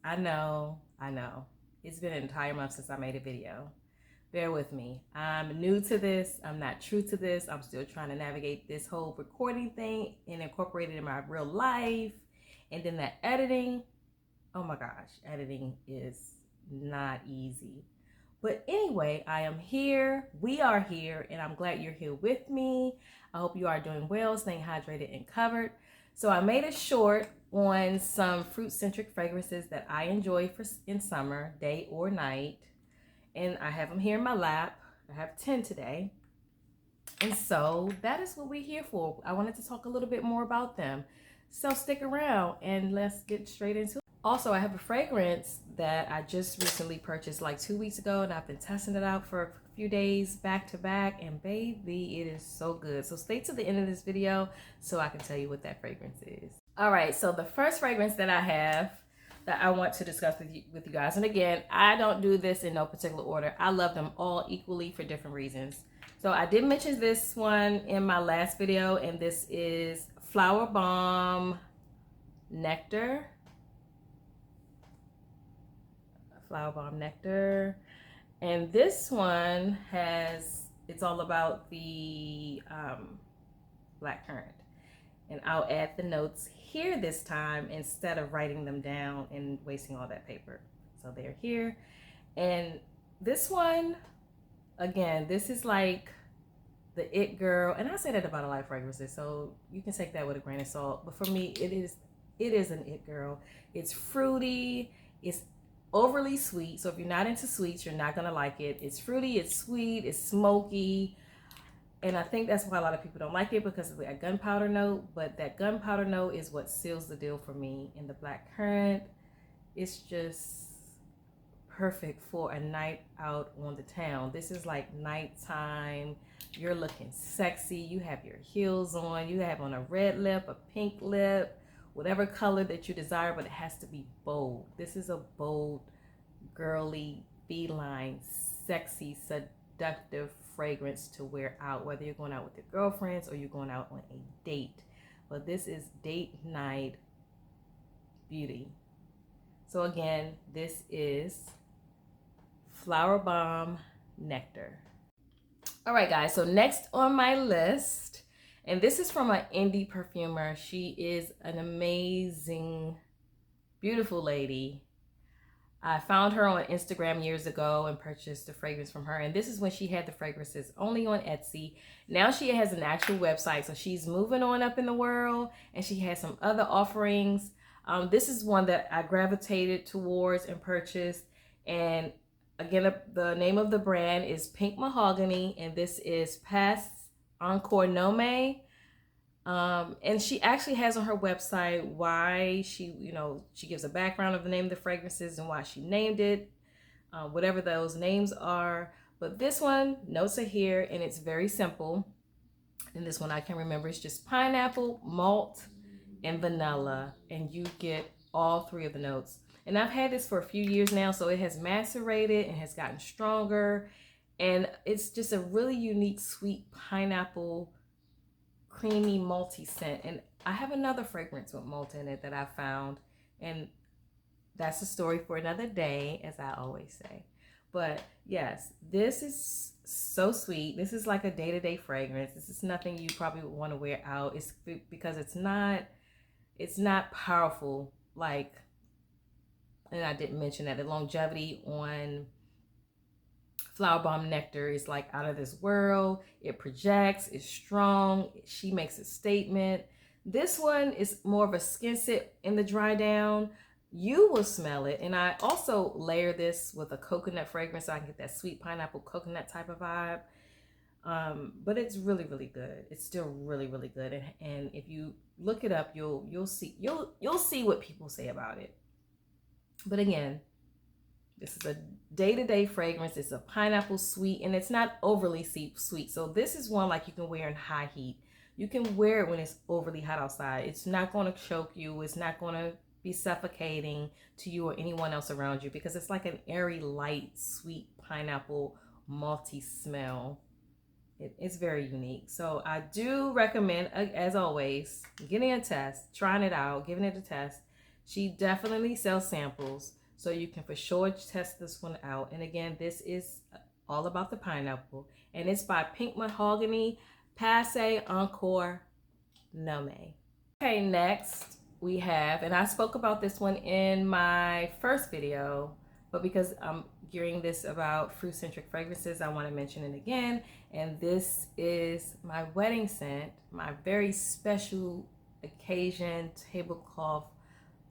I know. It's been an entire month since I made a video. Bear with me. I'm new to this. I'm not true to this. I'm still trying to navigate this whole recording thing and incorporate it in my real life. And then that editing. Oh my gosh, editing is not easy. But anyway, I am here. We are here, and I'm glad you're here with me. I hope you are doing well, staying hydrated and covered. So I made a short on some fruit-centric fragrances that I enjoy in summer, day or night. And I have them here in my lap. I have 10 today. And so that is what we're here for. I wanted to talk a little bit more about them. So stick around and let's get straight into it. Also, I have a fragrance that I just recently purchased like 2 weeks ago, and I've been testing it out for a few days back to back, and baby, it is so good. So stay to the end of this video so I can tell you what that fragrance is. All right, so the first fragrance that I have that I want to discuss with you guys, and again, I don't do this in no particular order. I love them all equally for different reasons. So I did mention this one in my last video, and this is Flower Bomb Nectar. Flower Bomb Nectar. And this one it's all about the blackcurrant. And I'll add the notes here this time instead of writing them down and wasting all that paper. So they're here. And this one, again, this is like the it girl. And I say that about a lot of fragrances, so you can take that with a grain of salt. But for me, it is an it girl. It's fruity. It's overly sweet. So if you're not into sweets, you're not going to like it. It's fruity, it's sweet, it's smoky. And I think that's why a lot of people don't like it, because of that gunpowder note. But that gunpowder note is what seals the deal for me. And the blackcurrant, it's just perfect for a night out on the town. This is like nighttime. You're looking sexy. You have your heels on. You have on a red lip, a pink lip, whatever color that you desire, but it has to be bold. This is a bold, girly, feline, sexy, seductive fragrance to wear out, whether you're going out with your girlfriends or you're going out on a date. But this is date night beauty. So again, this is Flower Bomb Nectar. All right, guys, so next on my list, and this is from an indie perfumer. She is an amazing, beautiful lady. I found her on Instagram years ago and purchased a fragrance from her. And this is when she had the fragrances only on Etsy. Now she has an actual website. So she's moving on up in the world, and she has some other offerings. This is one that I gravitated towards and purchased. And again, the name of the brand is Pink Mahogany, and this is Pas Encore Nomme. And she actually has on her website why she gives a background of the name of the fragrances and why she named it, whatever those names are. But this one, notes are here, and it's very simple. And this one I can remember, it's just pineapple, malt, and vanilla, and you get all three of the notes. And I've had this for a few years now, so it has macerated and has gotten stronger. And it's just a really unique, sweet pineapple, creamy, malty scent. And I have another fragrance with malt in it that I found. And that's a story for another day, as I always say. But yes, this is so sweet. This is like a day-to-day fragrance. This is nothing you probably would want to wear out. It's because it's not powerful like, and I didn't mention that the longevity on Flower Bomb Nectar is like out of this world. It projects, it's strong. She makes a statement. This one is more of a skin sit in the dry down. You will smell it. And I also layer this with a coconut fragrance so I can get that sweet pineapple coconut type of vibe. But it's really, really good. It's still really, really good. And if you look it up, you'll see what people say about it. But again, this is a day-to-day fragrance. It's a pineapple sweet, and it's not overly sweet. So this is one like you can wear in high heat. You can wear it when it's overly hot outside. It's not going to choke you. It's not going to be suffocating to you or anyone else around you, because it's like an airy, light, sweet pineapple, malty smell. It's very unique. So I do recommend, as always, getting a test, trying it out, giving it a test, She definitely sells samples, so you can for sure test this one out. And again, this is all about the pineapple, and it's by Pink Mahogany Passe Encore Nome. Okay, next we have, and I spoke about this one in my first video, but because I'm gearing this about Fruitcentric fragrances, I want to mention it again. And this is my wedding scent, my very special occasion tablecloth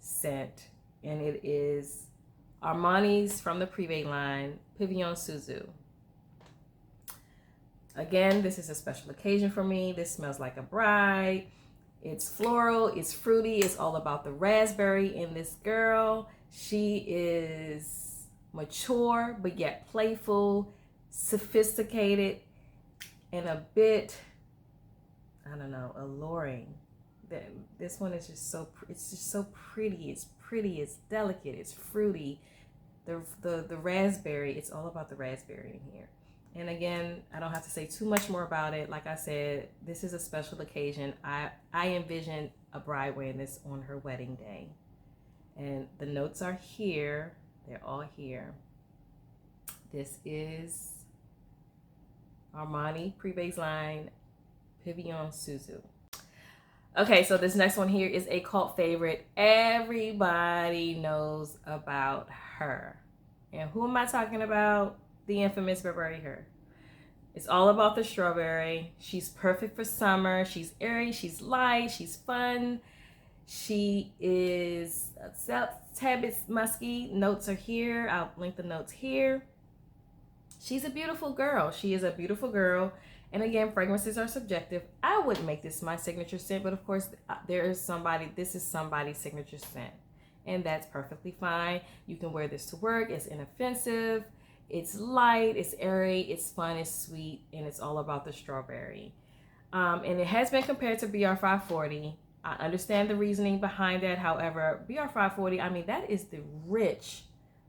scent, and it is Armani's from the Privé line, Pavillon Suzu. Again, this is a special occasion for me. This smells like a bride. It's floral, it's fruity, it's all about the raspberry in this girl. She is mature, but yet playful, sophisticated, and a bit, I don't know, alluring. This one is just so, it's just so pretty. It's pretty, it's delicate, it's fruity. The raspberry, it's all about the raspberry in here. And again, I don't have to say too much more about it. Like I said, this is a special occasion. I envision a bride wearing this on her wedding day. And the notes are here. They're all here. This is Armani Privé's line, Pavillon Suzu. Okay, so this next one here is a cult favorite. Everybody knows about her. And who am I talking about? The infamous Burberry Her. It's all about the strawberry. She's perfect for summer. She's airy, she's light, she's fun. She is a tad bit musky. Notes are here. I'll link the notes here. She's a beautiful girl. She is a beautiful girl. And again, fragrances are subjective. I wouldn't make this my signature scent, but of course, this is somebody's signature scent. And that's perfectly fine. You can wear this to work. It's inoffensive. It's light, it's airy, it's fun, it's sweet, and it's all about the strawberry. And it has been compared to BR540. I understand the reasoning behind that. However, BR540, I mean, that is the rich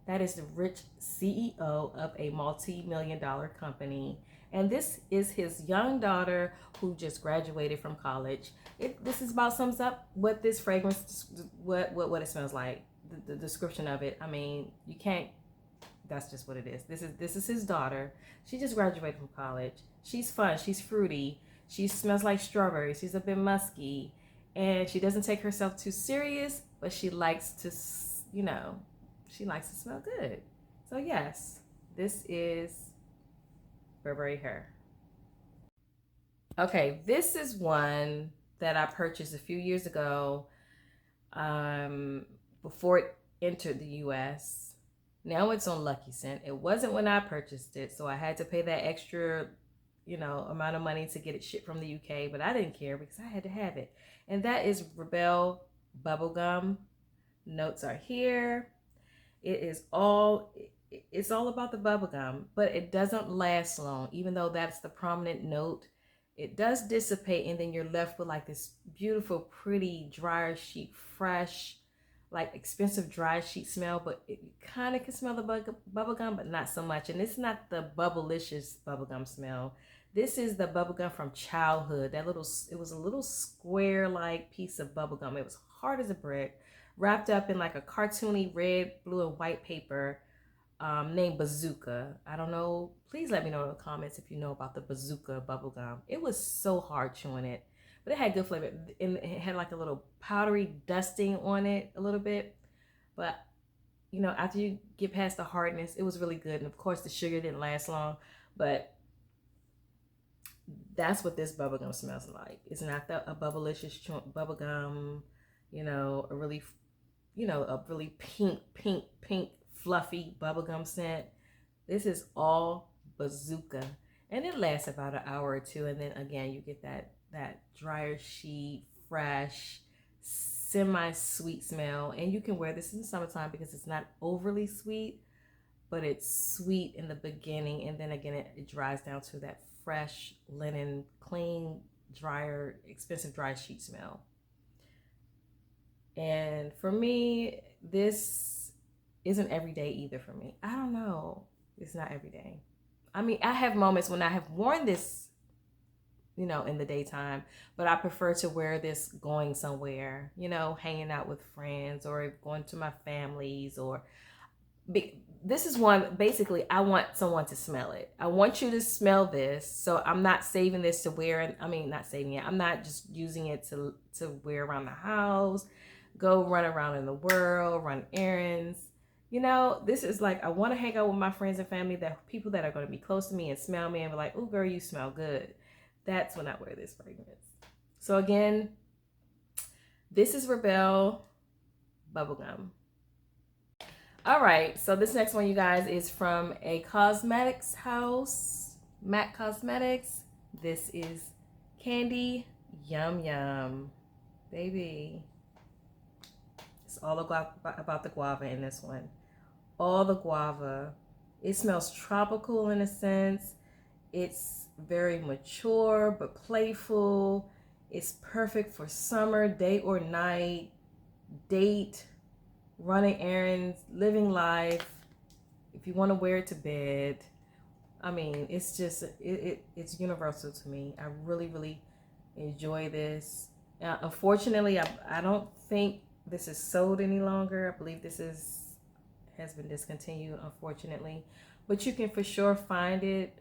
CEO of a multi-million-dollar company. And this is his young daughter who just graduated from college. This is about sums up what this fragrance, what it smells like. The description of it. I mean, you can't. That's just what it is. This is his daughter. She just graduated from college. She's fun. She's fruity. She smells like strawberries. She's a bit musky, and she doesn't take herself too serious. But she likes to, she likes to smell good. So yes, this is Burberry Her. Okay, this is one that I purchased a few years ago, before it entered the U.S. Now it's on Lucky Scent. It wasn't when I purchased it, so I had to pay that extra, amount of money to get it shipped from the UK, but I didn't care because I had to have it. And that is Rebelle Bubblegum. Notes are here. It's all about the bubblegum, but it doesn't last long, even though that's the prominent note. It does dissipate, and then you're left with like this beautiful, pretty, dryer sheet, fresh, like expensive dry sheet smell, but it kind of can smell the bubblegum, but not so much. And it's not the Bubblicious bubblegum smell. This is the bubblegum from childhood. It was a little square like piece of bubblegum. It was hard as a brick, wrapped up in like a cartoony red, blue, and white paper, named Bazooka. I don't know. Please let me know in the comments if you know about the Bazooka bubblegum. It was so hard chewing it. But it had good flavor. And it had like a little powdery dusting on it a little bit. But, after you get past the hardness, it was really good. And of course, the sugar didn't last long. But that's what this bubblegum smells like. It's not a Bubblicious bubblegum, a really pink, fluffy bubblegum scent. This is all Bazooka. And it lasts about an hour or two. And then again, you get that drier sheet, fresh, semi-sweet smell. And you can wear this in the summertime because it's not overly sweet, but it's sweet in the beginning. And then again, it dries down to that fresh linen, clean, drier, expensive dry sheet smell. And for me, this isn't every day either for me. I don't know. It's not every day. I mean, I have moments when I have worn this you know, in the daytime. But I prefer to wear this going somewhere, you know, hanging out with friends or going to my family's or this is one, basically I want someone to smell it. I want you to smell this. So I'm not saving this to wear, and I mean not saving it. I'm not just using it to wear around the house, go run around in the world, run errands. You know, this is like I want to hang out with my friends and family, that people that are going to be close to me and smell me and be like, "Oh girl, you smell good." That's when I wear this fragrance. So again, this is Rebelle Bubblegum. All right, so this next one, you guys, is from a cosmetics house, MAC Cosmetics. This is Candy Yum Yum, baby. It's all about the guava in this one. All the guava. It smells tropical in a sense. It's very mature but playful. It's perfect for summer, day or night, date, running errands, living life. If you want to wear it to bed, I mean, it's just it's universal to me. I really enjoy this. Unfortunately, I don't think this is sold any longer. I believe this has been discontinued, unfortunately. But you can for sure find it,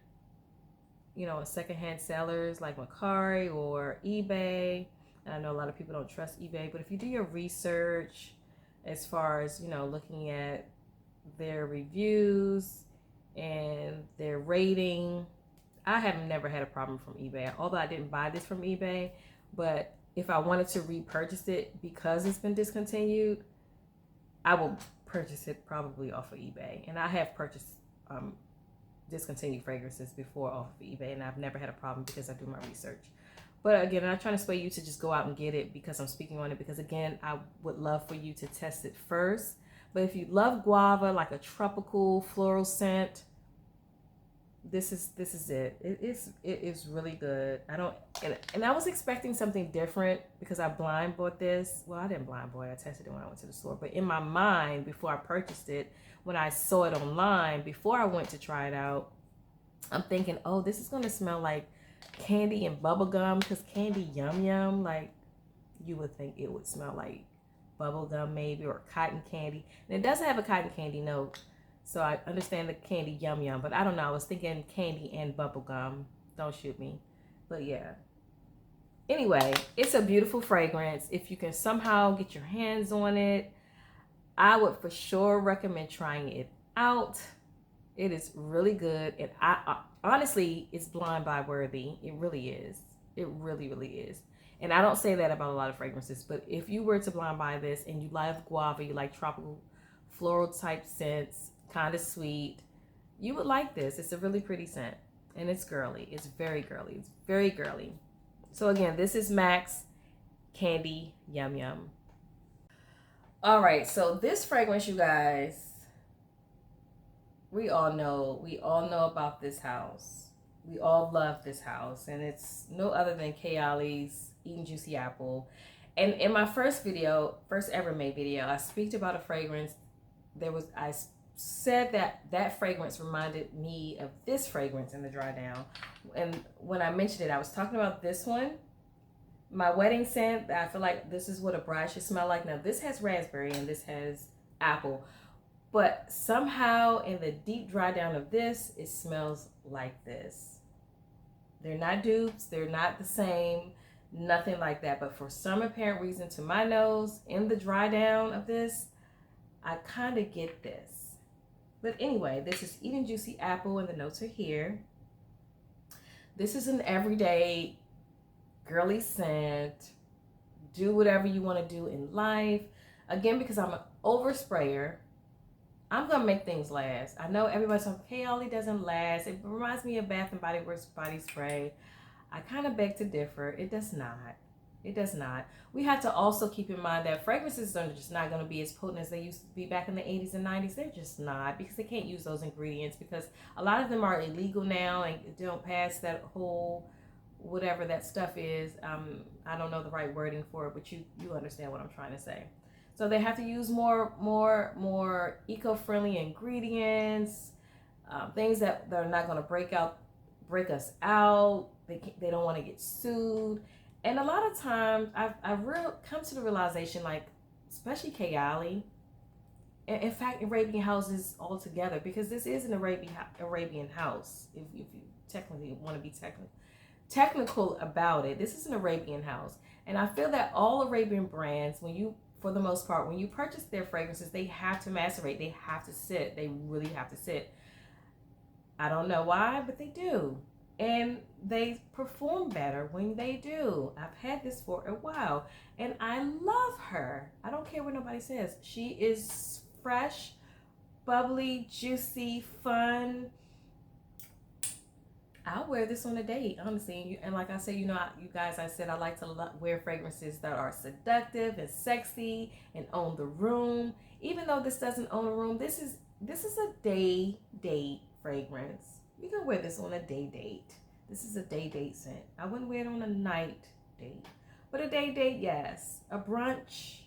you know, at secondhand sellers like Mercari or eBay. And I know a lot of people don't trust eBay, but if you do your research, as far as, you know, looking at their reviews and their rating, I have never had a problem from eBay. Although I didn't buy this from eBay, but if I wanted to repurchase it because it's been discontinued, I will purchase it probably off of eBay. And I have purchased discontinued fragrances before off of eBay, and I've never had a problem because I do my research. But again, I'm not trying to sway you to just go out and get it because I'm speaking on it, because again, I would love for you to test it first. But if you love guava, like a tropical floral scent, this is it. It is really good. And I was expecting something different because I blind bought this. Well, I didn't blind buy it. I tested it when I went to the store. But in my mind, before I purchased it, when I saw it online, before I went to try it out, I'm thinking, oh, this is gonna smell like candy and bubble gum, because Candy Yum Yum, like, you would think it would smell like bubble gum maybe, or cotton candy. And it doesn't have a cotton candy note, so I understand the Candy Yum Yum, but I don't know, I was thinking candy and bubble gum. Don't shoot me. But yeah, anyway, it's a beautiful fragrance. If you can somehow get your hands on it, I would for sure recommend trying it out. It is really good, and I honestly, it's blind buy worthy. It really is. It really is. And I don't say that about a lot of fragrances, but if you were to blind buy this and you love guava, you like tropical floral type scents, kind of sweet, you would like this. It's a really pretty scent, and it's girly. It's very girly. It's very girly. So again, this is MAC's Candy Yum Yum. All right, so this fragrance, you guys, we all know about this house. We all love this house, and it's no other than Kayali's Eating Juicy Apple. And in my first ever made video, I speak about a fragrance. I said that fragrance reminded me of this fragrance in the dry down. And when I mentioned it, I was talking about this one, my wedding scent. I feel like this is what a bride should smell like. Now this has raspberry and this has apple, but somehow in the deep dry down of this, it smells like this. They're not dupes, they're not the same, nothing like that. But for some apparent reason, to my nose, in the dry down of this, I kind of get this. But anyway, this is Eating Juicy Apple, and the notes are here. This is an everyday girly scent. Do whatever you want to do in life. Again, because I'm an oversprayer, I'm gonna make things last. I know everybody's like, Kayali doesn't last. It reminds me of Bath and Body Works body spray. I kind of beg to differ. It does not. It does not. We have to also keep in mind that fragrances are just not going to be as potent as they used to be back in the 80s and 90s. They're just not, because they can't use those ingredients, because a lot of them are illegal now and don't pass that whole whatever that stuff is. I don't know the right wording for it, but you understand what I'm trying to say. So they have to use more eco-friendly ingredients, things that are not going to break us out, they don't want to get sued. And a lot of times I've come to the realization, like, especially Kayali, in fact, Arabian houses altogether, because this is an Arabian house. If you technically want to be technical about it, this is an Arabian house, and I feel that all Arabian brands, for the most part, when you purchase their fragrances, they have to macerate. They have to sit. They really have to sit. I don't know why, but they do. And they perform better when they do. I've had this for a while, and I love her. I don't care what nobody says. She is fresh, bubbly, juicy, fun. I'll wear this on a date, honestly. And like I said, you guys, I said I like to wear fragrances that are seductive and sexy and own the room. Even though this doesn't own a room, this is a day date fragrance. You can wear this on a day date. This is a day date scent. I wouldn't wear it on a night date, but a day date, yes. A brunch,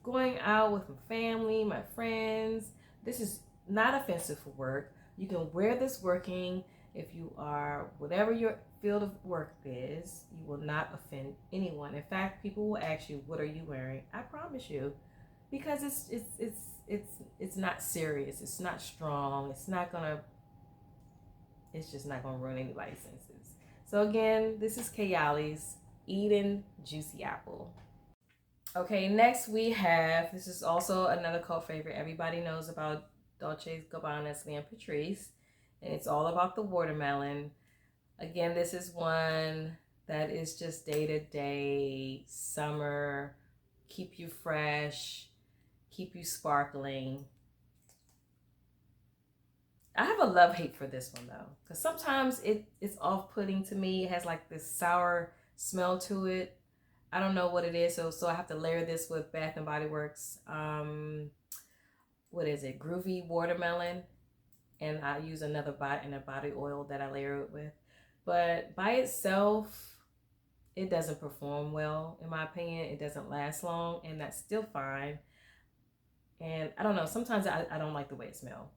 going out with my family, my friends. This is not offensive for work. You can wear this working. If you are, whatever your field of work is, you will not offend anyone. In fact, people will ask you, what are you wearing? I promise you, because it's not serious. It's not strong. It's just not gonna ruin anybody's senses. So again, this is Kayali's Eden Juicy Apple. Okay, next we have, this is also another cult favorite. Everybody knows about Dolce & Gabbana's Liam Patrice, and it's all about the watermelon. Again, this is one that is just day-to-day, summer, keep you fresh, keep you sparkling. I have a love-hate for this one, though, because sometimes it's off-putting to me. It has like this sour smell to it. I don't know what it is, so I have to layer this with Bath & Body Works. What is it? Groovy Watermelon. And I use another body oil that I layer it with. But by itself, it doesn't perform well, in my opinion. It doesn't last long, and that's still fine. And I don't know. Sometimes I don't like the way it smells.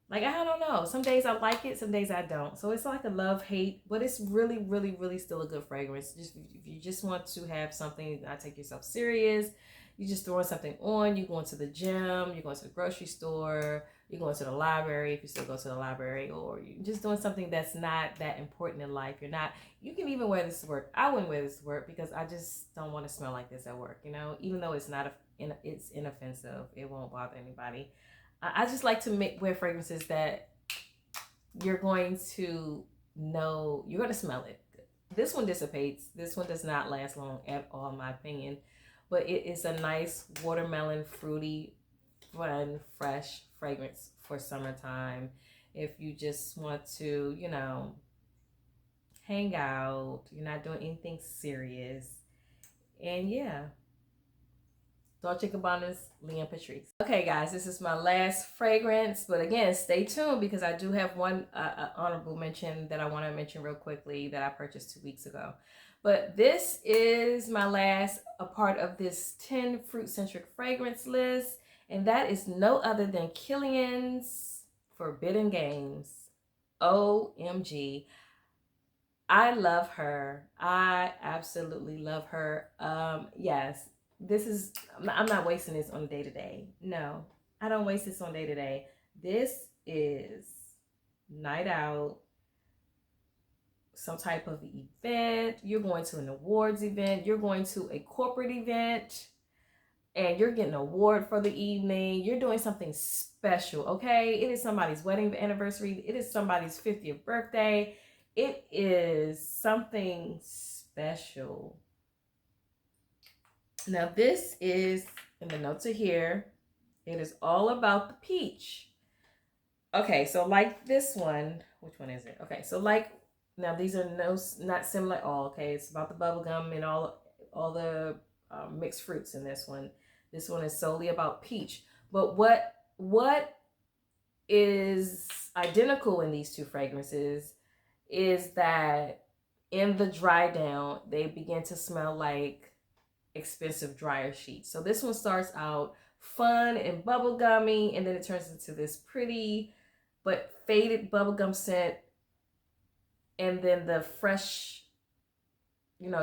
Like, I don't know. Some days I like it, some days I don't. So it's like a love-hate, but it's really, really, really still a good fragrance. Just if you just want to have something, not take yourself serious, you just throwing something on, you going to the gym, you're going to the grocery store, you're going to the library, if you still go to the library, or you're just doing something that's not that important in life. You can even wear this to work. I wouldn't wear this to work because I just don't want to smell like this at work, even though it's it's inoffensive. It won't bother anybody. I just like to wear fragrances that you're going to know, you're going to smell it. This one dissipates. This one does not last long at all, in my opinion. But it is a nice watermelon, fruity, fun, fresh fragrance for summertime. If you just want to, hang out, you're not doing anything serious. And yeah. Dolce & Gabbana's Liam Patrice. Okay, guys, this is my last fragrance, but again, stay tuned because I do have one honorable mention that I want to mention real quickly that I purchased 2 weeks ago. But this is my last part of this 10 Fruitcentric fragrance list, and that is no other than Kilian's Forbidden Games. OMG. I love her. I absolutely love her. Yes. I'm not wasting this on day-to-day. No, I don't waste this on day-to-day. This is night out, some type of event. You're going to an awards event. You're going to a corporate event, and you're getting an award for the evening. You're doing something special, okay? It is somebody's wedding anniversary. It is somebody's 50th birthday. It is something special. Now this is, and the notes are here, it is all about the peach. Okay, so like this one, which one is it? Okay, so like, now these are not similar at all, okay? It's about the bubble gum and all the mixed fruits in this one. This one is solely about peach. But what is identical in these two fragrances is that in the dry down, they begin to smell like expensive dryer sheets. So this one starts out fun and bubblegummy, and then it turns into this pretty but faded bubblegum scent and then the fresh,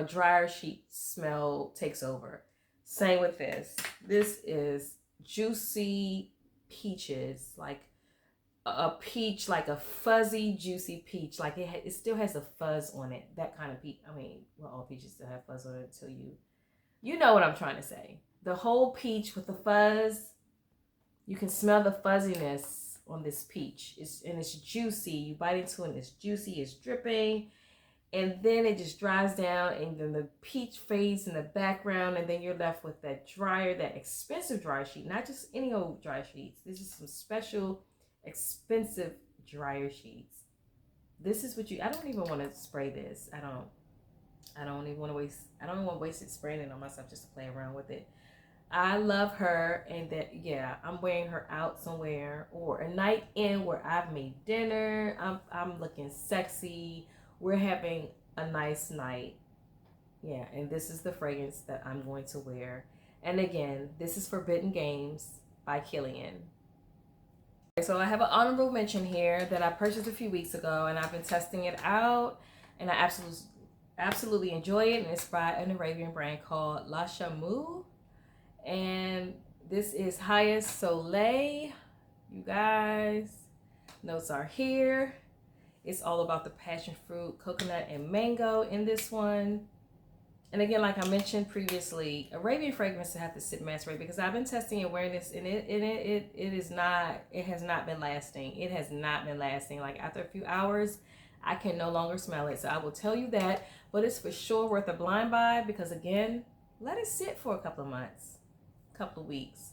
dryer sheet smell takes over. Same with this. This is juicy peaches, like a peach, like a fuzzy, juicy peach. Like it still has a fuzz on it. That kind of peach. I mean, well, all peaches still have fuzz on it until you know what I'm trying to say. The whole peach with the fuzz, you can smell the fuzziness on this peach. It's juicy. You bite into it and it's juicy, it's dripping. And then it just dries down, and then the peach fades in the background, and then you're left with that expensive dryer sheet. Not just any old dryer sheets. This is some special, expensive dryer sheets. This is what I don't even want to spray this. I don't even want to waste it spraying it on myself just to play around with it. I love her, and that, yeah, I'm wearing her out somewhere, or a night in where I've made dinner. I'm looking sexy. We're having a nice night. Yeah, and this is the fragrance that I'm going to wear. And again, this is Forbidden Games by Killian. So I have an honorable mention here that I purchased a few weeks ago, and I've been testing it out, and I absolutely enjoy it. And it's by an Arabian brand called La Chamou. And this is Hayes Soleil. You guys, notes are here. It's all about the passion fruit, coconut, and mango in this one. And again, like I mentioned previously, Arabian fragrances have to sit macerate, because I've been testing and wearing this, and it has not been lasting. It has not been lasting. Like after a few hours, I can no longer smell it. So I will tell you that, but it's for sure worth a blind buy, because again, let it sit for a couple of months, couple of weeks.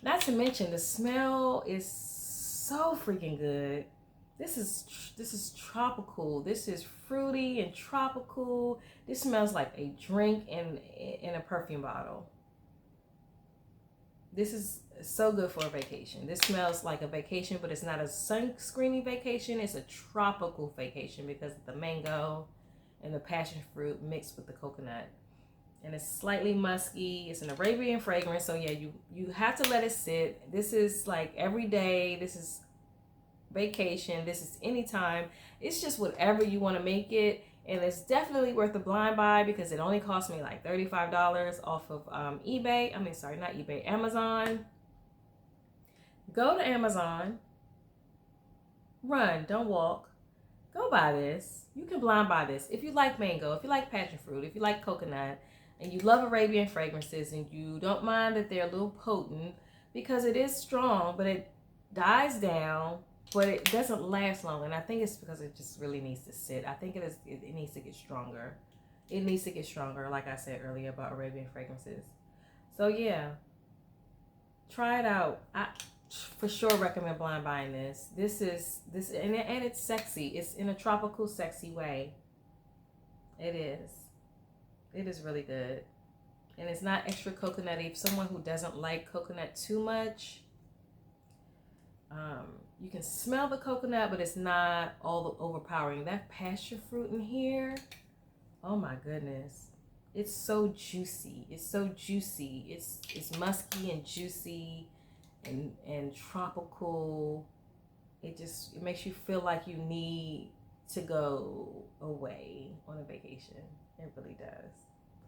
Not to mention the smell is so freaking good. This is tropical. This is fruity and tropical. This smells like a drink in a perfume bottle. This is so good for a vacation. This smells like a vacation, but it's not a sunscreeny vacation. It's a tropical vacation because of the mango and the passion fruit mixed with the coconut. And it's slightly musky. It's an Arabian fragrance. So yeah, you have to let it sit. This is like every day. This is vacation. This is anytime. It's just whatever you want to make it. And it's definitely worth a blind buy, because it only cost me like $35 off of eBay. I mean, sorry, not eBay, Amazon. Go to Amazon. Run, don't walk. Go buy this. You can blind buy this. If you like mango, if you like passion fruit, if you like coconut, and you love Arabian fragrances, and you don't mind that they're a little potent, because it is strong, but it dies down, but it doesn't last long. And I think it's because it just really needs to sit. I think it needs to get stronger. It needs to get stronger, like I said earlier about Arabian fragrances. So yeah, try it out. I for sure recommend blind buying this. And it's sexy. It's in a tropical, sexy way. It is. It is really good. And it's not extra coconutty. If someone who doesn't like coconut too much, you can smell the coconut, but it's not all overpowering. That passion fruit in here, oh my goodness. It's so juicy. It's so juicy. It's musky and juicy and tropical. It makes you feel like you need to go away on a vacation. It really does.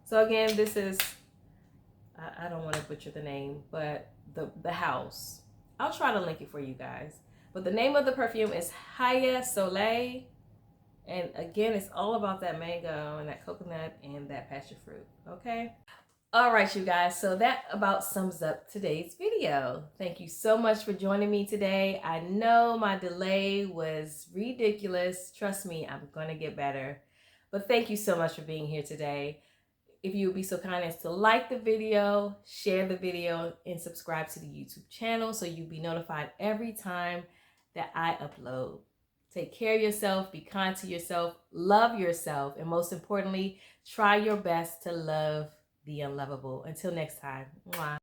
So again, this is, I don't want to butcher the name, but the house. I'll try to link it for you guys. But the name of the perfume is Hayes Soleil. And again, it's all about that mango and that coconut and that passion fruit. Okay? All right, you guys. So that about sums up today's video. Thank you so much for joining me today. I know my delay was ridiculous. Trust me, I'm going to get better. But thank you so much for being here today. If you would be so kind as to like the video, share the video, and subscribe to the YouTube channel so you'll be notified every time that I upload. Take care of yourself, be kind to yourself, love yourself, and most importantly, try your best to love the unlovable. Until next time. Mwah.